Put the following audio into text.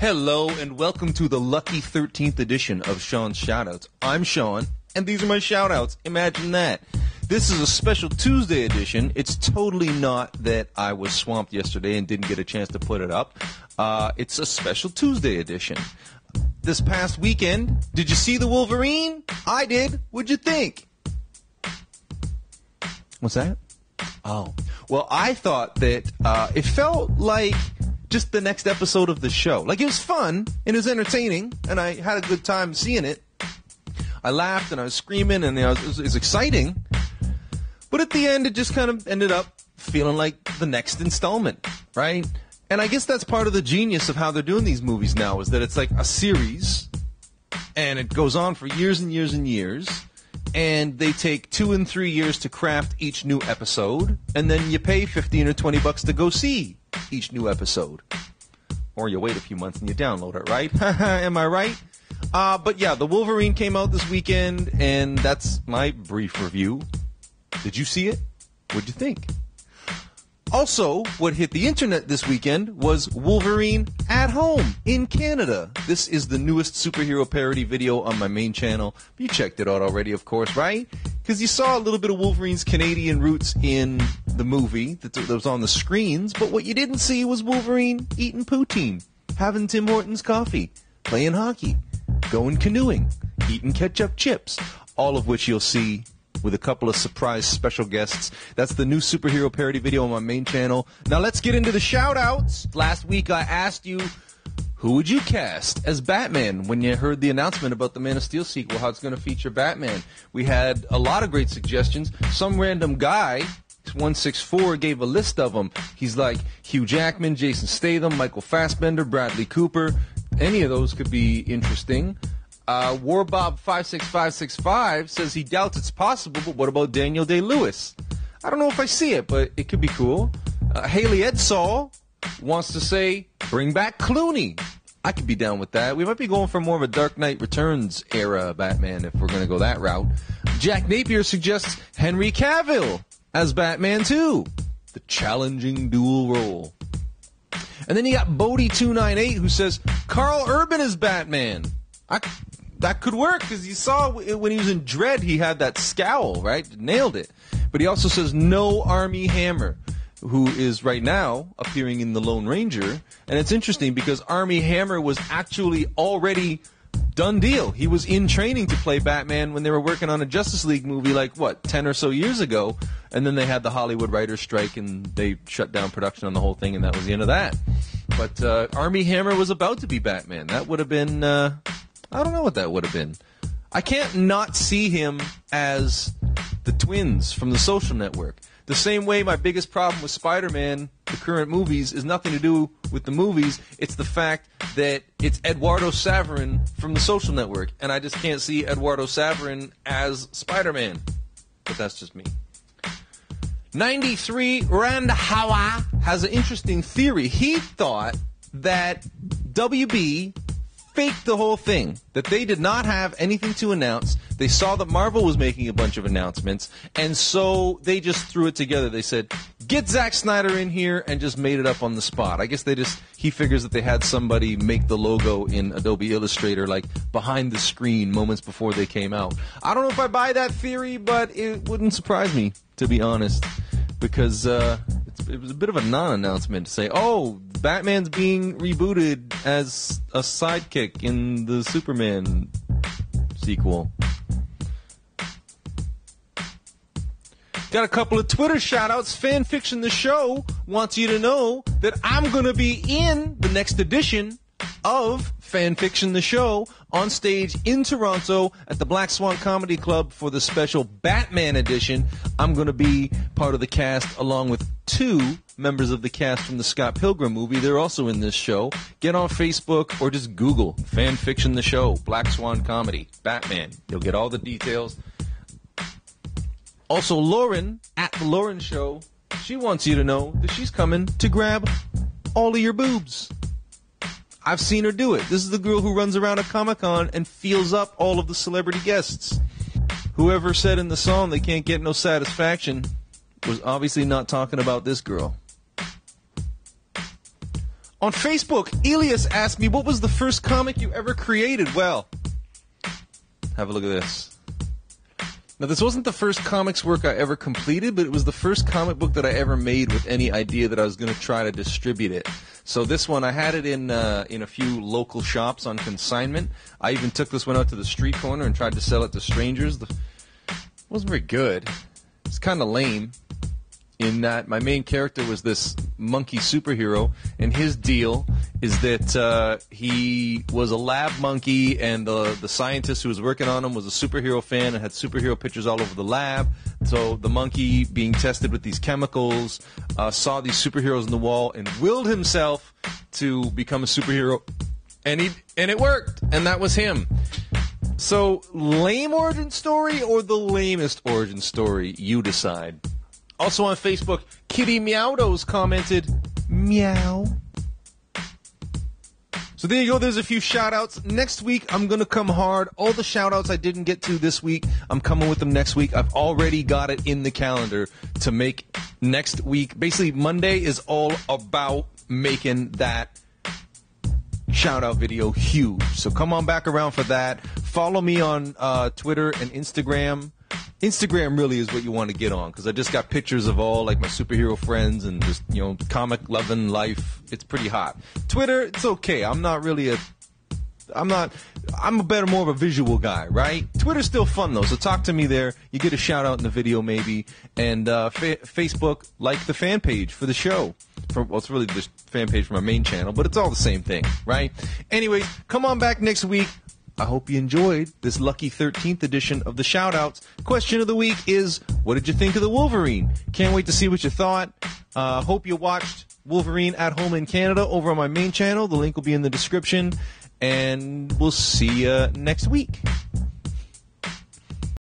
Hello and welcome to the lucky 13th edition of Sean's Shoutouts. I'm Sean, and these are my shoutouts. Imagine that. This is a special Tuesday edition. It's totally not that I was swamped yesterday and didn't get a chance to put it up. It's a special Tuesday edition. This past weekend, did you see the Wolverine? I did. What'd you think? What's that? Oh. Well, I thought that it felt like just the next episode of the show. Like, it was fun, and it was entertaining, and I had a good time seeing it. I laughed, and I was screaming, and it was exciting. But at the end, it just kind of ended up feeling like the next installment, right? And I guess that's part of the genius of how they're doing these movies now, is that it's like a series, and it goes on for years and years and years, and they take 2 and 3 years to craft each new episode, and then you pay $15 or $20 to go see each new episode. Or you wait a few months and you download it, right? Am I right? But yeah, the Wolverine came out this weekend, and that's my brief review. Did you see it? What'd you think? Also, what hit the internet this weekend was Wolverine at Home in Canada. This is the newest superhero parody video on my main channel. You checked it out already, of course, right? Because you saw a little bit of Wolverine's Canadian roots in the movie that was on the screens, but what you didn't see was Wolverine eating poutine, having Tim Hortons coffee, playing hockey, going canoeing, eating ketchup chips, all of which you'll see with a couple of surprise special guests. That's the new superhero parody video on my main channel. Now let's get into the shout-outs. Last week I asked you, who would you cast as Batman when you heard the announcement about the Man of Steel sequel, how it's going to feature Batman? We had a lot of great suggestions. Some random guy, 164, gave a list of them. He's like Hugh Jackman, Jason Statham, Michael Fassbender, Bradley Cooper. Any of those could be interesting. Warbob56565 says he doubts it's possible, but what about Daniel Day-Lewis? I don't know if I see it, but it could be cool. Haley Edsall wants to say, bring back Clooney. I could be down with that. We might be going for more of a Dark Knight Returns era Batman if we're going to go that route. Jack Napier suggests Henry Cavill as Batman too. The challenging dual role. And then you got Bodie298 who says Carl Urban as Batman. That could work, because you saw when he was in Dredd, he had that scowl, right? Nailed it. But he also says no Armie Hammer, who is right now appearing in The Lone Ranger. And it's interesting because Armie Hammer was actually already done deal. He was in training to play Batman when they were working on a Justice League movie 10 or so years ago. And then they had the Hollywood writers' strike, and they shut down production on the whole thing, and that was the end of that. But Armie Hammer was about to be Batman. That would have been... I don't know what that would have been. I can't not see him as the twins from The Social Network. The same way my biggest problem with Spider-Man, the current movies, is nothing to do with the movies. It's the fact that it's Eduardo Saverin from The Social Network, and I just can't see Eduardo Saverin as Spider-Man. But that's just me. 93 Randhawa has an interesting theory. He thought that WB faked the whole thing, that they did not have anything to announce. They saw that Marvel was making a bunch of announcements, and so they just threw it together. They said, get Zack Snyder in here, and just made it up on the spot. I guess he figures that they had somebody make the logo in Adobe Illustrator, behind the screen moments before they came out. I don't know if I buy that theory, but it wouldn't surprise me, to be honest, because it was a bit of a non-announcement to say, oh, Batman's being rebooted as a sidekick in the Superman sequel. Got a couple of Twitter shout-outs. Fanfiction the Show wants you to know that I'm going to be in the next edition of Fanfiction the Show on stage in Toronto at the Black Swan Comedy Club for the special Batman edition. I'm going to be part of the cast along with 2 members of the cast from the Scott Pilgrim movie. They're also in this show. Get on Facebook or just Google Fanfiction the Show, Black Swan Comedy, Batman. You'll get all the details. Also, Lauren, at The Lauren Show, she wants you to know that she's coming to grab all of your boobs. I've seen her do it. This is the girl who runs around at Comic-Con and feels up all of the celebrity guests. Whoever said in the song they can't get no satisfaction was obviously not talking about this girl. On Facebook, Elias asked me, what was the first comic you ever created? Well, have a look at this. Now, this wasn't the first comics work I ever completed, but it was the first comic book that I ever made with any idea that I was going to try to distribute it. So this one, I had it in a few local shops on consignment. I even took this one out to the street corner and tried to sell it to strangers. It wasn't very good. It's kind of lame in that my main character was this monkey superhero, and his deal is that he was a lab monkey, and the scientist who was working on him was a superhero fan and had superhero pictures all over the lab. So the monkey, being tested with these chemicals, saw these superheroes on the wall and willed himself to become a superhero, and it worked, and that was him. So, lame origin story or the lamest origin story? You decide. Also on Facebook, Kitty Meowdos commented, meow. So there you go. There's a few shout-outs. Next week, I'm going to come hard. All the shout-outs I didn't get to this week, I'm coming with them next week. I've already got it in the calendar to make next week. Basically, Monday is all about making that shout-out video huge. So come on back around for that. Follow me on Twitter and Instagram. Instagram really is what you want to get on, because I just got pictures of all like my superhero friends and just, comic loving life. It's pretty hot. Twitter, it's okay. I'm a more of a visual guy, right? Twitter's still fun though, so talk to me there. You get a shout out in the video maybe. And Facebook, like the fan page for the show. It's really the fan page for my main channel, but it's all the same thing, right? Anyways, come on back next week. I hope you enjoyed this lucky 13th edition of the Shoutouts. Question of the week is, what did you think of the Wolverine? Can't wait to see what you thought. Hope you watched Wolverine at home in Canada over on my main channel. The link will be in the description. And we'll see you next week.